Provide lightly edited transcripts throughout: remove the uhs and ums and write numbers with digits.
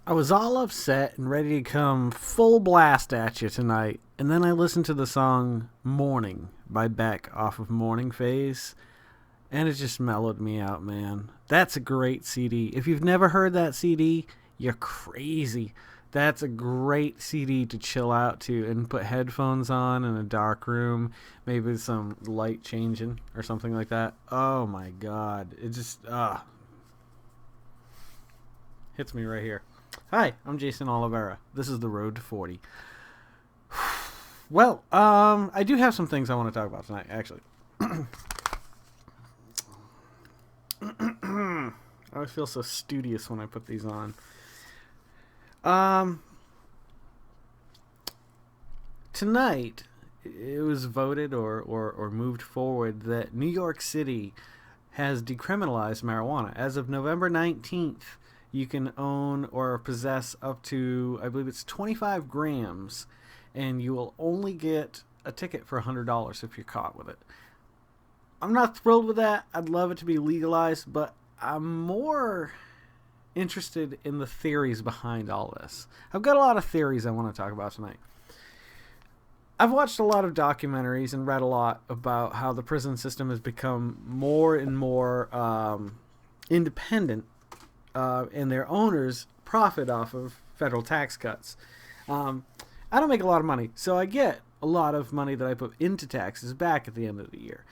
I was all upset and ready to come full blast at you tonight, and then I listened to the song Morning by Beck off of Morning Phase, and it just mellowed me out, man. That's a great CD. If you've never heard that CD, you're crazy. That's a great CD to chill out to and put headphones on in a dark room, maybe some light changing or something like that. Oh my god. It just hits me right here. Hi, I'm Jason Oliveira. This is The Road to 40. Well, I do have some things I want to talk about tonight, actually. I always feel so studious when I put these on. Tonight, it was voted or moved forward that New York City has decriminalized marijuana. As of November 19th, you can own or possess up to, I believe it's 25 grams, and you will only get a ticket for $100 if you're caught with it. I'm not thrilled with that. I'd love it to be legalized, but I'm more interested in the theories behind all this. I've got a lot of theories I want to talk about tonight. I've watched a lot of documentaries and read a lot about how the prison system has become more and more independent, and their owners profit off of federal tax cuts. I don't make a lot of money, so I get a lot of money that I put into taxes back at the end of the year.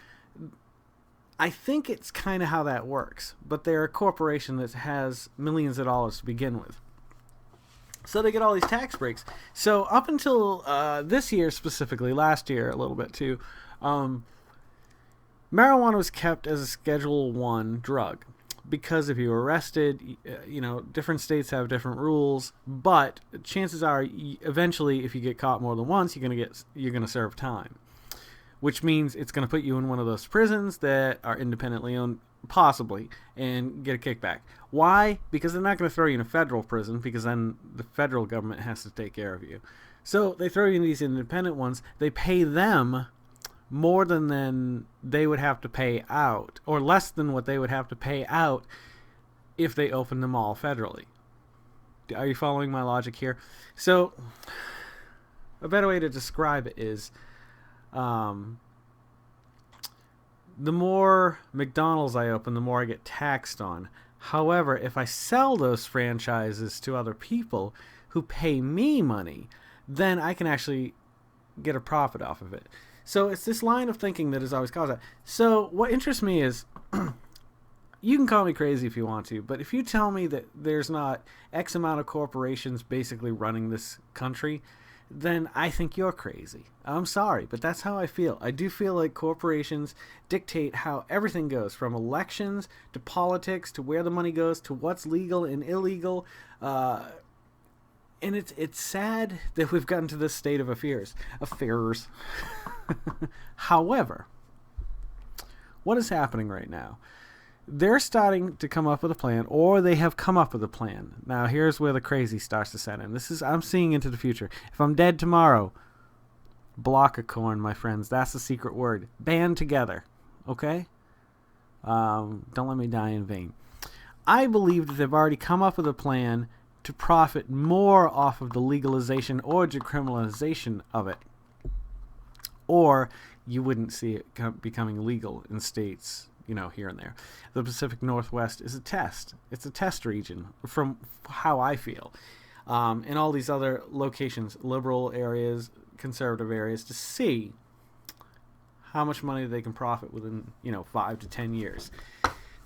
I think it's kind of how that works, but they're a corporation that has millions of dollars to begin with. So they get all these tax breaks. So up until this year specifically, last year a little bit too, marijuana was kept as a Schedule 1 drug. Because if you were arrested, different states have different rules, but chances are eventually if you get caught more than once, you're going to serve time. Which means it's going to put you in one of those prisons that are independently owned, possibly, and get a kickback. Why? Because they're not going to throw you in a federal prison, because then the federal government has to take care of you. So they throw you in these independent ones. They pay them more than they would have to pay out, or less than what they would have to pay out if they opened them all federally. Are you following my logic here? So a better way to describe it is, the more McDonald's I open, the more I get taxed on. However, if I sell those franchises to other people who pay me money, then I can actually get a profit off of it. So it's this line of thinking that has always caused that. So what interests me is, you can call me crazy if you want to, but if you tell me that there's not X amount of corporations basically running this country, then I think you're crazy. I'm sorry, but that's how I feel. I do feel like corporations dictate how everything goes, from elections to politics to where the money goes to what's legal and illegal. And it's sad that we've gotten to this state of affairs. However, what is happening right now? They're starting to come up with a plan, or they have come up with a plan. Now, here's where the crazy starts to set in. I'm seeing into the future. If I'm dead tomorrow, block a corn, my friends. That's the secret word. Band together, okay? Don't let me die in vain. I believe that they've already come up with a plan to profit more off of the legalization or decriminalization of it. Or you wouldn't see it becoming legal in states, here and there. The Pacific Northwest is a test. It's a test region, from how I feel. And all these other locations, liberal areas, conservative areas, to see how much money they can profit within, 5 to 10 years.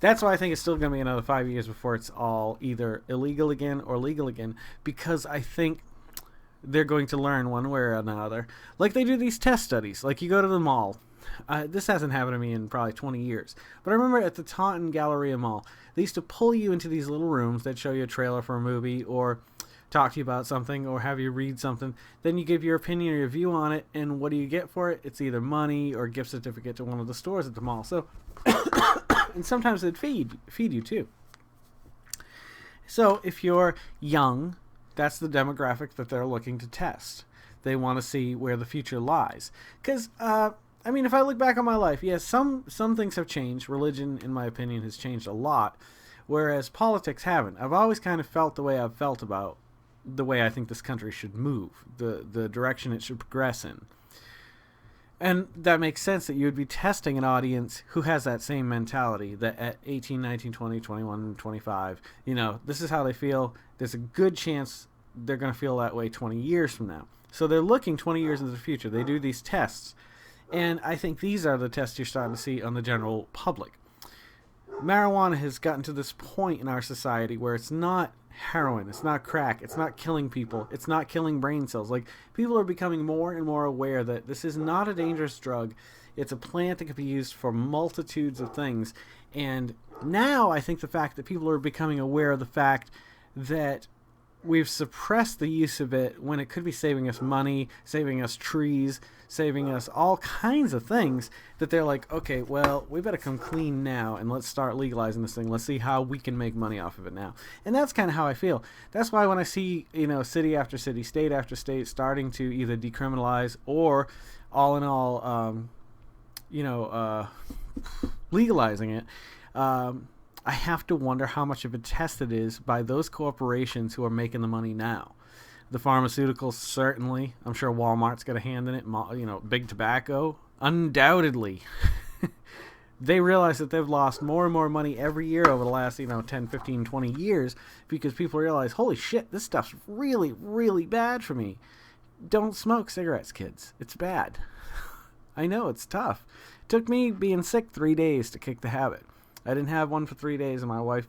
That's why I think it's still going to be another 5 years before it's all either illegal again or legal again, because I think they're going to learn one way or another. Like they do these test studies. Like you go to the mall. This hasn't happened to me in probably 20 years. But I remember at the Taunton Galleria Mall, they used to pull you into these little rooms that show you a trailer for a movie or talk to you about something or have you read something. Then you give your opinion or your view on it, and what do you get for it? It's either money or a gift certificate to one of the stores at the mall. So, and sometimes they'd feed you too. So if you're young, that's the demographic that they're looking to test. They want to see where the future lies. Because, if I look back on my life, yes, some things have changed. Religion, in my opinion, has changed a lot. whereas politics haven't. I've always kind of felt the way I've felt about the way I think this country should move, the direction it should progress in. And that makes sense that you would be testing an audience who has that same mentality, that at 18, 19, 20, 21, 25, this is how they feel. There's a good chance they're going to feel that way 20 years from now. So they're looking 20 years into the future. They do these tests. And I think these are the tests you're starting to see on the general public. Marijuana has gotten to this point in our society where it's not heroin, it's not crack, it's not killing people, it's not killing brain cells. Like, people are becoming more and more aware that this is not a dangerous drug. It's a plant that can be used for multitudes of things. And now I think the fact that people are becoming aware of the fact that we've suppressed the use of it when it could be saving us money, saving us trees, saving us all kinds of things, that they're like, okay, well, we better come clean now and let's start legalizing this thing. Let's see how we can make money off of it now. And that's kind of how I feel. That's why when I see, city after city, state after state starting to either decriminalize or all in all, legalizing it, I have to wonder how much of a test it is by those corporations who are making the money now. The pharmaceuticals, certainly. I'm sure Walmart's got a hand in it. Big Tobacco, undoubtedly. They realize that they've lost more and more money every year over the last, 10, 15, 20 years because people realize, holy shit, this stuff's really, really bad for me. Don't smoke cigarettes, kids. It's bad. I know, it's tough. It took me being sick 3 days to kick the habit. I didn't have one for 3 days, and my wife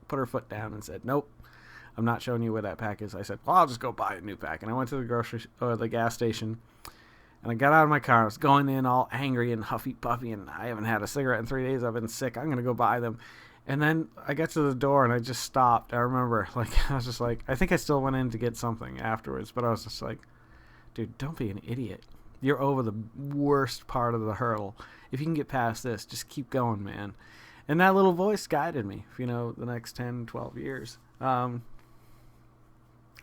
put her foot down and said, nope, I'm not showing you where that pack is. I said, well, I'll just go buy a new pack. And I went to the gas station, and I got out of my car. I was going in all angry and huffy-puffy, and I haven't had a cigarette in 3 days. I've been sick. I'm going to go buy them. And then I got to the door, and I just stopped. I remember, I was just like, I think I still went in to get something afterwards, but I was just like, dude, don't be an idiot. You're over the worst part of the hurdle. If you can get past this, just keep going, man. And that little voice guided me, the next 10, 12 years. I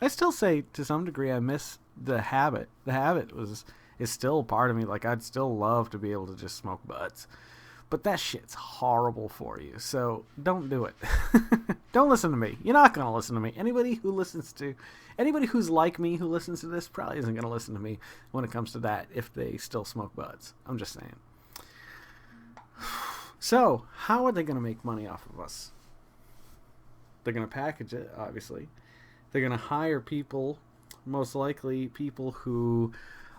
still say, to some degree, I miss the habit. The habit is still part of me. Like, I'd still love to be able to just smoke butts. But that shit's horrible for you, so don't do it. Don't listen to me. You're not going to listen to me. Anybody who's like me who listens to this probably isn't going to listen to me when it comes to that if they still smoke butts. I'm just saying. So, how are they going to make money off of us? They're going to package it, obviously. They're going to hire people, most likely people who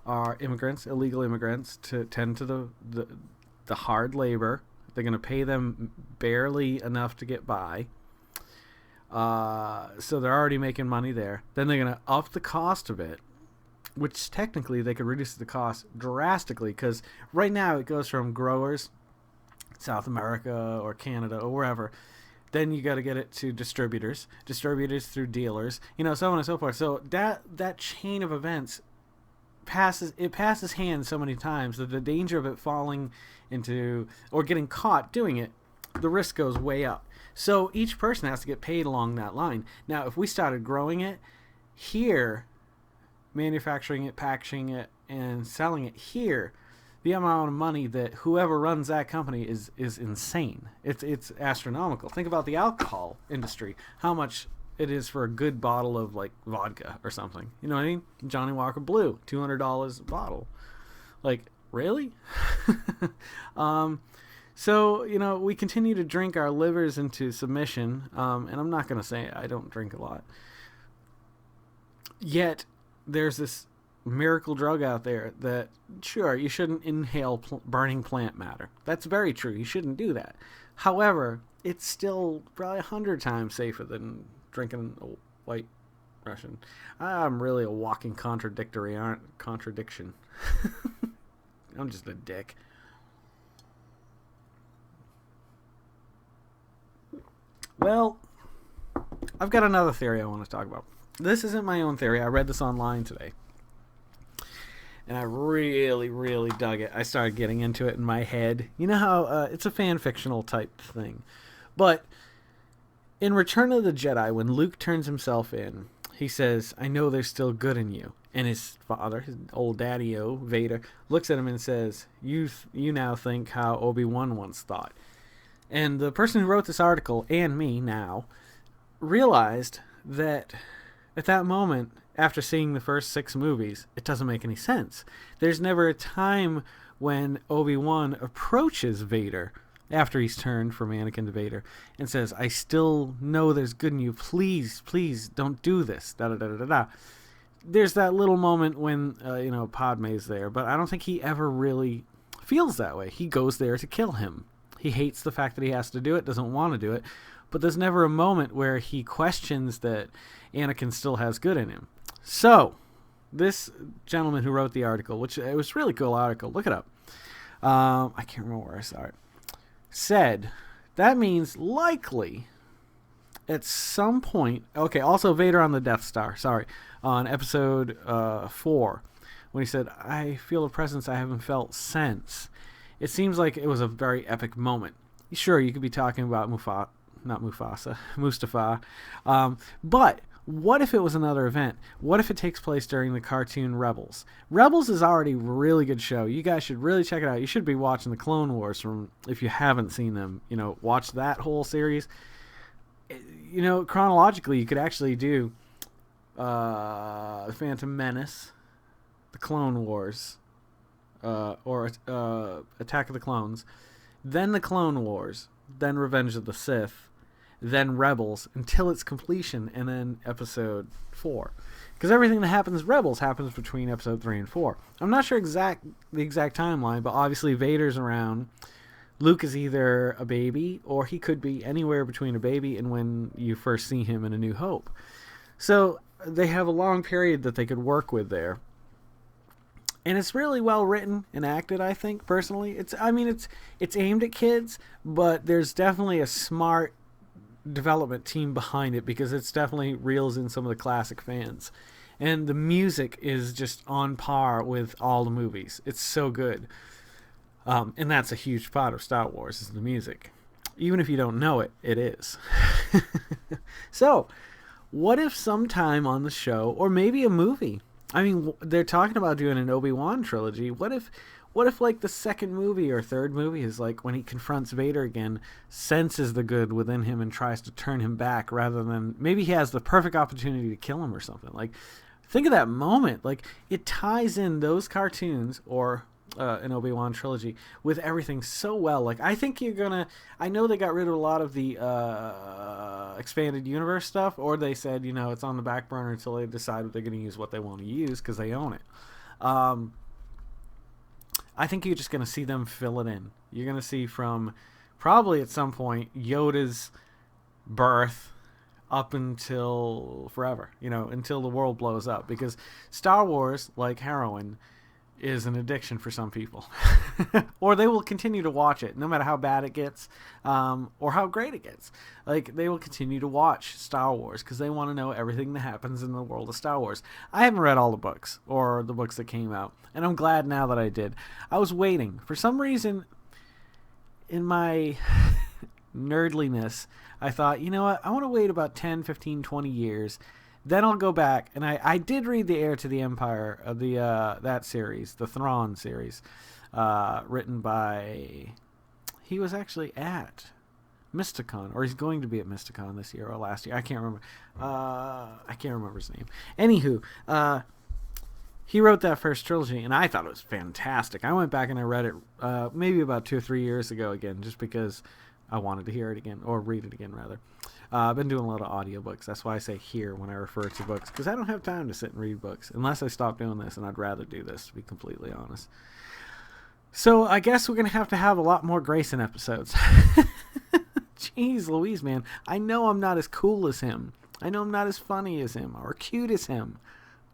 are immigrants, illegal immigrants, to tend to the hard labor. They're going to pay them barely enough to get by. So they're already making money there. Then they're going to up the cost of it, which technically they could reduce the cost drastically, because right now it goes from growers, South America or Canada or wherever. Then you got to get it to distributors through dealers, so on and so forth. So that chain of events passes hands so many times that the danger of it falling into or getting caught doing it, the risk goes way up. So each person has to get paid along that line. Now, if we started growing it here, manufacturing it, packaging it, and selling it here, the amount of money that whoever runs that company is insane. It's astronomical. Think about the alcohol industry. How much it is for a good bottle of like vodka or something. You know what I mean? Johnny Walker Blue, $200 a bottle. Like, really? So, we continue to drink our livers into submission. And I'm not going to say I don't drink a lot. Yet, there's this miracle drug out there that, sure, you shouldn't inhale burning plant matter. That's very true. You shouldn't do that. However, it's still probably 100 times safer than drinking a white Russian. I'm really a walking contradiction. I'm just a dick. Well, I've got another theory I want to talk about. This isn't my own theory. I read this online today. And I really, really dug it. I started getting into it in my head. You know how it's a fan-fictional type thing. But in Return of the Jedi, when Luke turns himself in, he says, I know there's still good in you. And his father, his old daddy-o, Vader, looks at him and says, you now think how Obi-Wan once thought. And the person who wrote this article, and me now, realized that at that moment, after seeing the first 6 movies, it doesn't make any sense. There's never a time when Obi-Wan approaches Vader after he's turned from Anakin to Vader and says, I still know there's good in you. Please, please don't do this. Da da da da da. There's that little moment when, Padme's there, but I don't think he ever really feels that way. He goes there to kill him. He hates the fact that he has to do it, doesn't want to do it, but there's never a moment where he questions that Anakin still has good in him. So, this gentleman who wrote the article, which it was a really cool article, look it up. I can't remember where I saw it. Said that means likely at some point. Okay, also Vader on the Death Star. Sorry, on episode 4, when he said, "I feel a presence I haven't felt since." It seems like it was a very epic moment. Sure, you could be talking about Mustafa. But what if it was another event? What if it takes place during the cartoon Rebels? Rebels is already a really good show. You guys should really check it out. You should be watching the Clone Wars if you haven't seen them. Watch that whole series. Chronologically, you could actually do The Phantom Menace, the Clone Wars, or Attack of the Clones, then the Clone Wars, then Revenge of the Sith, then Rebels, until its completion, and then episode 4. Because everything that happens Rebels happens between episode 3 and 4. I'm not sure the exact timeline, but obviously Vader's around. Luke is either a baby, or he could be anywhere between a baby and when you first see him in A New Hope. So they have a long period that they could work with there. And it's really well written and acted, I think, personally. It's aimed at kids, but there's definitely a smart development team behind it, because it's definitely reels in some of the classic fans. And the music is just on par with all the movies. It's so good. And that's a huge part of Star Wars, is the music. Even if you don't know it, it is. So, what if sometime on the show, or maybe a movie, they're talking about doing an Obi-Wan trilogy. What if like the second movie or third movie is like when he confronts Vader again, senses the good within him and tries to turn him back, rather than maybe he has the perfect opportunity to kill him or something. Like, think of that moment. Like, it ties in those cartoons or an Obi-Wan trilogy with everything so well. Like, I think I know they got rid of a lot of the expanded universe stuff, or they said, it's on the back burner until they decide what they're going to use, what they want to use, because they own it. I think you're just going to see them fill it in. You're going to see from probably at some point Yoda's birth up until forever, until the world blows up, because Star Wars, like heroin, is an addiction for some people. Or they will continue to watch it no matter how bad it gets, or how great it gets. Like, they will continue to watch Star Wars because they want to know everything that happens in the world of Star Wars. I haven't read all the books or the books that came out, and I'm glad now that I did. I was waiting for some reason. In my nerdliness, I thought, you know what, I want to wait about 10, 15, 20 years. Then I'll go back, and I did read The Heir to the Empire, of that series, the Thrawn series, written by, he was actually at Mysticon, or he's going to be at Mysticon this year or last year. I can't remember. I can't remember his name. Anywho, he wrote that first trilogy, and I thought it was fantastic. I went back and I read it maybe about 2 or 3 years ago again, just because I wanted to hear it again, or read it again, rather. I've been doing a lot of audiobooks. That's why I say hear when I refer to books, because I don't have time to sit and read books unless I stop doing this, and I'd rather do this, to be completely honest. So I guess we're going to have a lot more Grayson episodes. Jeez Louise, man. I know I'm not as cool as him. I know I'm not as funny as him or cute as him,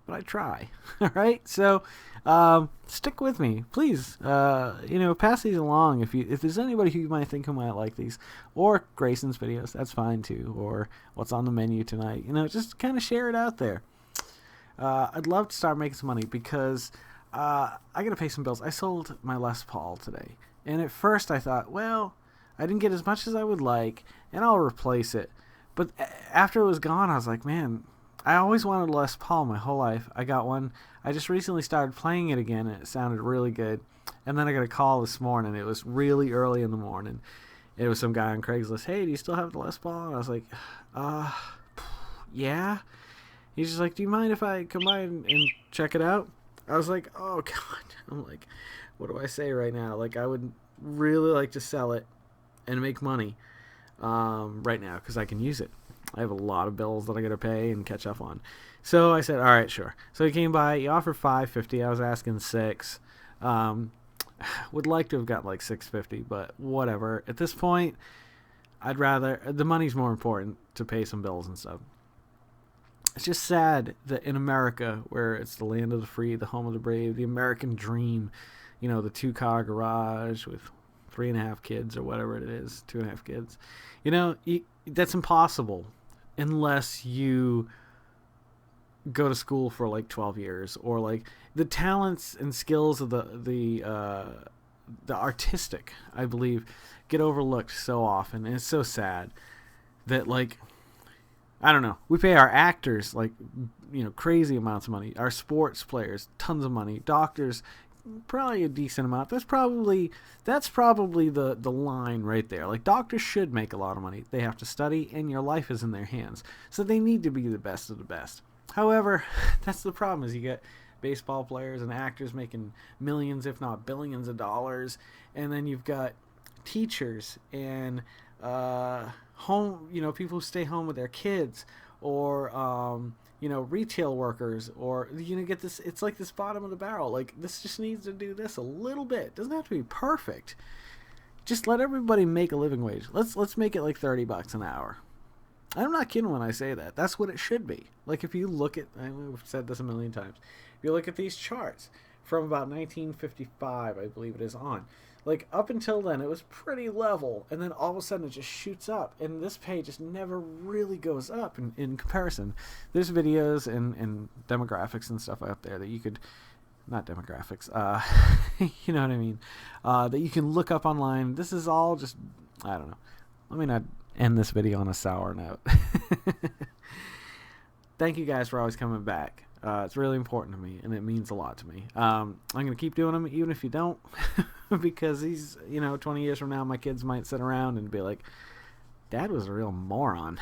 but I try. All right? So stick with me, please. Pass these along if there's anybody who you might think who might like these, or Grayson's videos. That's fine too, or what's on the menu tonight. Just kind of share it out there. I'd love to start making some money, because I gotta pay some bills. I sold my Les Paul today, and at first I thought, well, I didn't get as much as I would like, and I'll replace it. But after it was gone, I was like, man, I always wanted a Les Paul my whole life. I got one. I just recently started playing it again, and it sounded really good. And then I got a call this morning. It was really early in the morning. It was some guy on Craigslist. Hey, do you still have the Les Paul? And I was like, uh, yeah. He's just like, do you mind if I come by and check it out? I was like, oh, God. I'm like, what do I say right now? Like, I would really like to sell it and make money right now because I can use it. I have a lot of bills that I got to pay and catch up on. So I said, all right, sure. So he came by. He offered $550. I was asking $6. Would like to have got like $650, but whatever. At this point, I'd rather, the money's more important to pay some bills and stuff. It's just sad that in America, where it's the land of the free, the home of the brave, the American dream, the 2-car garage with 3.5 kids or whatever it is, 2.5 kids, that's impossible unless you go to school for like 12 years, or like the talents and skills of the artistic, I believe, get overlooked so often. And it's so sad that, like, I don't know, we pay our actors like crazy amounts of money, our sports players tons of money, doctors probably a decent amount. That's probably the line right there. Like, doctors should make a lot of money. They have to study, and your life is in their hands, so they need to be the best of the best. However, that's the problem, is you get baseball players and actors making millions, if not billions of dollars, and then you've got teachers and people who stay home with their kids, or retail workers, or get this. It's like this bottom of the barrel. Like, this just needs to do this a little bit. It doesn't have to be perfect. Just let everybody make a living wage. Let's make it like $30 an hour. I'm not kidding when I say that. That's what it should be. Like, if you look at, I've said this a million times, if you look at these charts from about 1955, I believe it is on, like, up until then, it was pretty level, and then all of a sudden it just shoots up, and this pay just never really goes up in comparison. There's videos and demographics and stuff out there that you could, not demographics, you know what I mean, that you can look up online. This is all just, I don't know. Let me not end this video on a sour note. Thank you guys for always coming back. It's really important to me, and it means a lot to me. I'm going to keep doing them, even if you don't, because 20 years from now, my kids might sit around and be like, Dad was a real moron.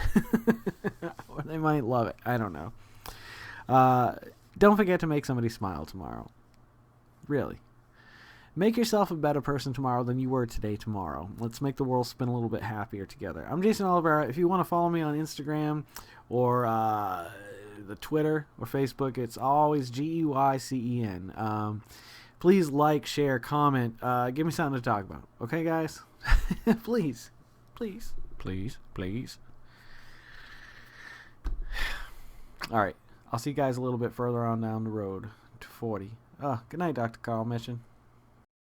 Or they might love it. I don't know. Don't forget to make somebody smile tomorrow. Really. Make yourself a better person tomorrow than you were today tomorrow. Let's make the world spin a little bit happier together. I'm Jason Oliveira. If you want to follow me on Instagram or the Twitter or Facebook, it's always GEYCEN. Please like, share, comment. Give me something to talk about. Okay, guys? Please. Please. Please. Please. All right. I'll see you guys a little bit further on down the road to 40. Good night, Dr. Carl Mission.